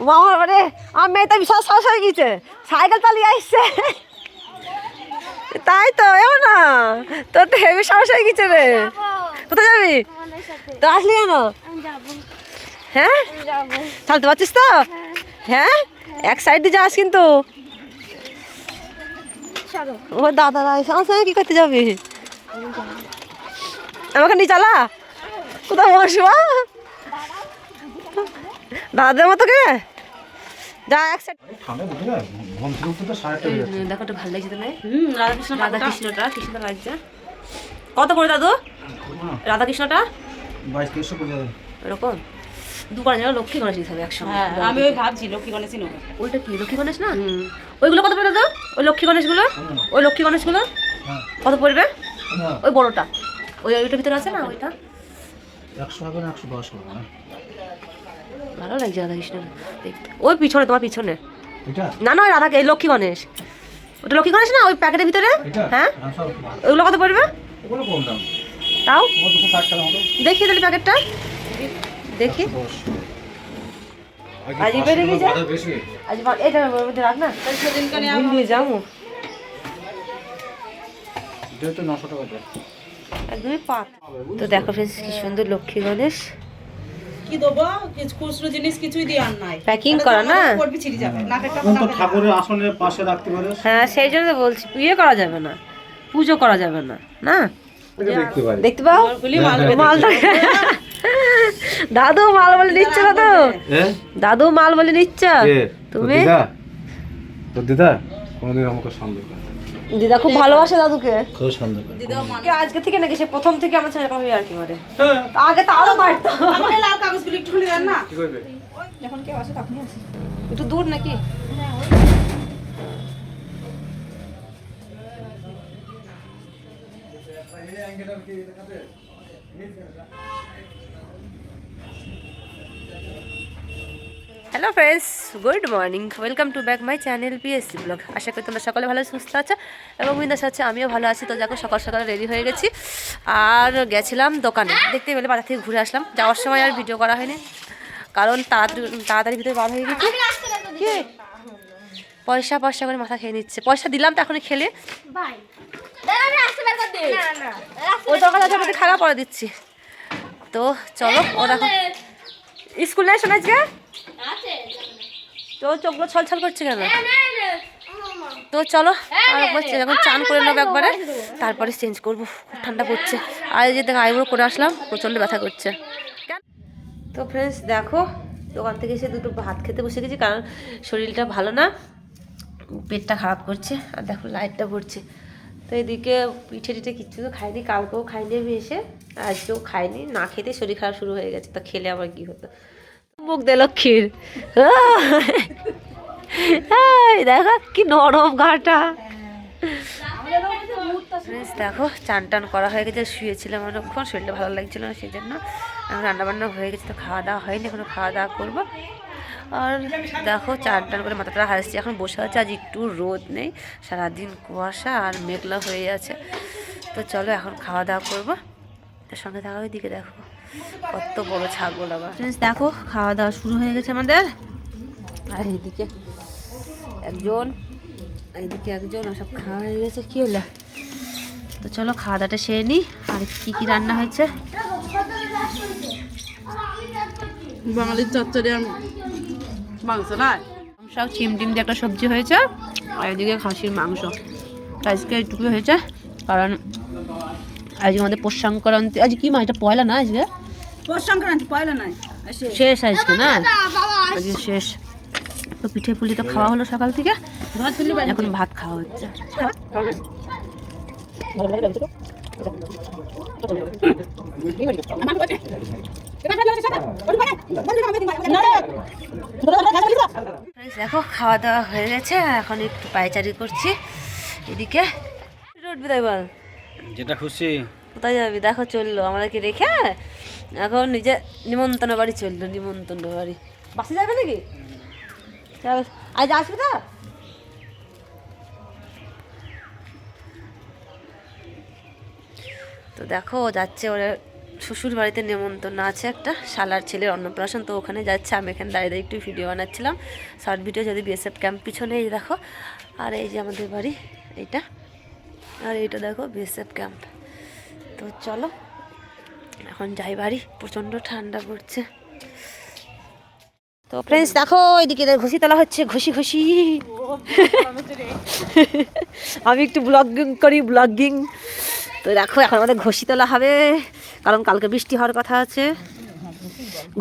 মামার বাড়ি আমার মেয়েটা বিশাল সাহস হয়ে গেছে, সাইকেল চালিয়ে আসছে। তাই তো এও না, তোর তো হেভি সাহস হয়ে গেছে রে। কোথায় যাবি? তো আসলি কেন? হ্যাঁ চালতে পারছিস তো? হ্যাঁ এক সাইড দিয়ে যাস কিন্তু। ও দাদারা আমার সঙ্গে কি করতে যাবি? আমাকে নিয়ে চালা। কোথাও বসবো দাদাদের মতো কে যা এক সাইড। দেখো তো ভালো লাগছে তো? রাধা কৃষ্ণটা কৃষ্ণটা লাগছে কত করে দাদু? রাধা কৃষ্ণটা 2200 করে যাবে এরকম দোকানে যারা লক্ষ্মী গণেশ দিতে হবে একসঙ্গে। আমি ওই ভাবছি লক্ষ্মী গণেশই নেবো। ওইটা কি লক্ষ্মী গণেশ না? ওইগুলো কত পড়বে দাদু? ওই লক্ষ্মী গণেশগুলো, ওই লক্ষ্মী গণেশগুলো কত পড়বে? ওই বড়টা ওই ওইটার ভিতরে আছে না ওইটা 100 হবে না 110 হবে না? ভালো লাগছে রাধা কৃষ্ণ। ওই পিছনে তোমার পিছনে এটা না না রাধা এই লক্ষ্মী গণেশ, ওটা লক্ষ্মী গণেশ না ওই প্যাকেটের ভিতরে? হ্যাঁ ওইগুলো কত পড়বে? ওগুলো কম দাম, তাও 260 টাকা মতো। দেখি তাহলে প্যাকেটটা দেখি। আজ বেড়ে গেছে বেশি আজ এটা মধ্যে রাখ না নিয়ে যাবো এটা তো 900 টাকা দেয় একদমই পাত। তো দেখো ফ্রেন্ডস কি সুন্দর লক্ষ্মী গণেশ কি দেবো? কিছু খুচরো জিনিস কিছুই দেওয়ার নাই, প্যাকিং করা না? করবি ছিড়ে যাবে না। কোন তো ঠাকুরের আসনের পাশে রাখতে পারিস। হ্যাঁ সেই জন্য তো বলছি ইয়ে করা যাবে না, পুজো করা যাবে না। না দেখতে পারি, দেখতে পাও মালটা দাদু মাল বলে নিচ্ছ না তো? দাদু মাল বলে নিচ্ছ তুমি? তো দিদা কোনদিন আমাকে সন্দেহ করে? দিদা খুব ভালোবাসে দাদুকে, খুব সন্দেহ করে। আজকে থেকে নাকি সে প্রথম থেকে আমার ছেলে কবে আর কি মারে, আগে তো আরো মারতো। আমাকে লাল কাগজগুলো একটু খুলে দেন না, কি করবে? যখন কেউ আসে তখনই আসে। একটু দূর নাকি? Hello friends, good morning, welcome to back my channel PSC blog. আশা করি তোমরা সকলে ভালো সুস্থ আছো এবং বিন্দাস আছে, আমিও ভালো আছি। তো দেখো সকাল সকাল রেডি হয়ে গেছি আর গেছিলাম দোকানে, দেখতে পেলে বাজার থেকে ঘুরে আসলাম। যাওয়ার সময় আর ভিডিও করা হয়নি কারণ তাড়াতাড়ি ভিতরে বার হয়ে গেছি। কি পয়সা পয়সা করে মাথা খেয়ে নিচ্ছে, পয়সা দিলাম তো এখনই খেলে ওই দোকানে খারাপ করে দিচ্ছি। তো চলো ও দেখো স্কুল নেই শোনা আজকে, তো চোখগুলো ছলছল করছে কেন? তো চলো আর একবার যখন চান করে নেবো একবারে, তারপরে চেঞ্জ করবো, খুব ঠান্ডা পড়ছে। আর এই যে দেখো আইব্রো করে আসলাম, প্রচণ্ড ব্যথা করছে। তো ফ্রেন্ডস দেখো দোকান থেকে এসে দুটো ভাত খেতে বসে গেছি কারণ শরীরটা ভালো না, পেটটা খারাপ করছে। আর দেখো লাইটটা পড়ছে। তো এদিকে পিঠে টিঠে কিচ্ছু তো খাইনি, কালকেও খাইনি আমি এসে, আজকেও খাইনি। না খেতে শরীর খারাপ শুরু হয়ে গেছে, তা খেলে আবার কি হতো? মুখ দে লক্ষ্মীর দেখো কি নরম ঘাটা। দেখো চান টান করা হয়ে গেছে, শুয়েছিলাম অনেকক্ষণ, শরীরটা ভালো লাগছিল না সেই জন্য। এখন রান্নাবান্না হয়ে গেছে, তো খাওয়া দাওয়া হয়নি, এখনো খাওয়া দাওয়া করবো। আর দেখো চান টান করে মাথাটা হাসছি, এখন বসে আছে। আজ একটু রোদ নেই, সারাদিন কুয়াশা আর মেঘলা হয়ে আছে। তো চলো এখন খাওয়া দাওয়া করবো, তার সঙ্গে থাকা। ওইদিকে দেখো কত বড় ছাগল আবার। দেখো খাওয়া দাওয়া শুরু হয়ে গেছে আমাদের। আর এইদিকে একজন এইদিকে একজন, সব খাওয়া হয়ে গেছে। কি হলো? তো চলো খাওয়া দাওয়াটা সেরে নিই। আর কি কি রান্না হয়েছে? বাঙালির চচ্চড়ি মাংস না, সব চিম টিম দিয়ে একটা সবজি হয়েছে, আর এদিকে খাসির মাংস। আজকে এইটুকু হয়েছে কারণ আজকে আমাদের পৌষ সংক্রান্তি। আজ কি মা, এটা পয়লা না? আজকে পৌষ সংক্রান্তি, পয়লা নাই, শেষ আজকে না, আজকে শেষ। তো পিঠে পুলি তো খাওয়া হলো সকাল থেকে, এখন ভাত খাওয়া হচ্ছে। দেখো খাওয়া দাওয়া হয়ে গেছে, এখন একটু পায়চারি করছি। এদিকে উঠবি তাই বল, যেটা খুশি। কোথায় যাবি? দেখো চললো আমাদেরকে রেখে, এখন নিজে নিমন্ত্রণ বাড়ি চললো। নিমন্ত্রণ বাড়ি বাসে যাবে নাকি? চল আজ আসবে তো। তো দেখো ও যাচ্ছে, ওরা শ্বশুর বাড়িতে নেমন্তন্ন আছে একটা শালার ছেলের অন্নপ্রাশন, তো ওখানে যাচ্ছে। আমি এখানে দাঁড়িয়ে দাঁড়িয়ে একটু ভিডিও বানাচ্ছিলাম, শর্ট ভিডিও। যদি বিএসএফ ক্যাম্প পিছনে এই দেখো, আর এই যে আমাদের বাড়ি এইটা, আর এইটা দেখো বিএসএফ ক্যাম্প। তো চলো এখন যাই বাড়ি, প্রচণ্ড ঠান্ডা পড়ছে। তো ফ্রেন্ডস দেখো ওইদিকে ঘষি তোলা হচ্ছে, ঘষি ঘষি। আমি একটু ব্লগিং করি, ব্লগিং। তো দেখো এখন আমাদের ঘষি তোলা হবে, কারণ কালকে বৃষ্টি হওয়ার কথা আছে।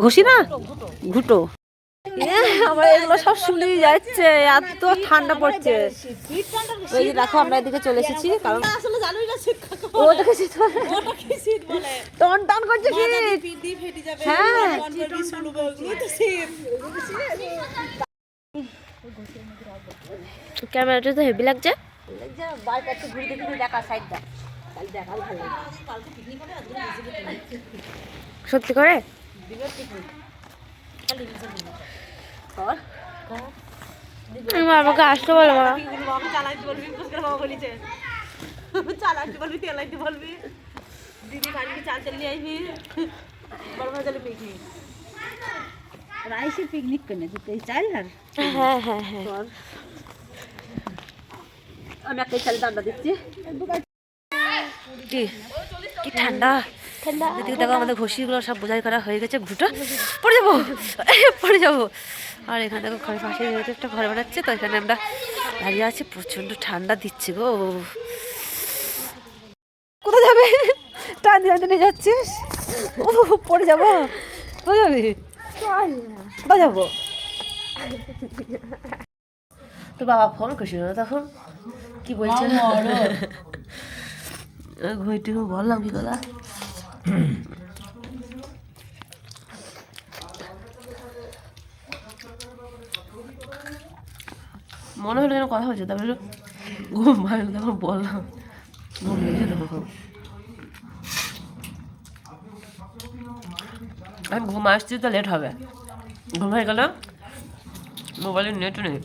ঘষি না, ঘুটো। আমার এগুলো সব শুনেই যাচ্ছে, এত ঠান্ডা পড়ছে। ওই যে দেখো আমরা এদিকে চলে এসেছি, কারণ আসলে জানোই না শীত কাকে বলে। ওটাকে শীত বলে। ওটাকে শীত বলে। টন টন করছে শীত। পিঠ দিয়ে ফেটে যাবে। হ্যাঁ। ওগুলো তো শীত। ক্যামেরাটা তো হেভি লাগছে। বাইরে একটু ঘুরে দেখি, দেখা সাইডটা দেখা ভালো লাগে। সত্যি করে আমাকে আসতে বলো মা। চালাইতে বলবি, পুষ্কর বাবা বলিছে। চালাইতে বলবি, তেলাইতে বলবি। দিদি বাড়িতে চাল চালিয়ে আসবি। বড় মজা পিকনিক। রাইসে পিকনিক করে দিতে চাল আর। হ্যাঁ হ্যাঁ হ্যাঁ, আমি একটা চালে দান্ডা দিচ্ছি। কি ঠান্ডা ঠান্ডা। এদিকে দেখো আমাদের ঘষিগুলো সব বোঝাই করা হয়ে গেছে। ঘুটো পড়ে যাবো, পড়ে যাবো। আর এখানে দেখো ঘরের পাশে যেহেতু একটা ঘর বানাচ্ছে, তো এখানে আমরা দাঁড়িয়ে আছি। প্রচণ্ড ঠান্ডা দিচ্ছে গো। কোথায় যাবে? টান দিয়ে যাচ্ছিস? ও পড়ে যাবো, কোথায় যাবি? কোথায় যাবো? তো বাবা ফোন করছিল না তখন, কি বলছে? ঘুইটুকু বললাম কি কথা। মনে হলো যেন কথা হচ্ছে, তারপরে ঘুম ভাঙলো, তখন বললাম ঘুম লেগেছে তখন। আমি ঘুম আসছি তো লেট হবে, ঘুম হয়ে গেল, মোবাইলের নেটও নেই।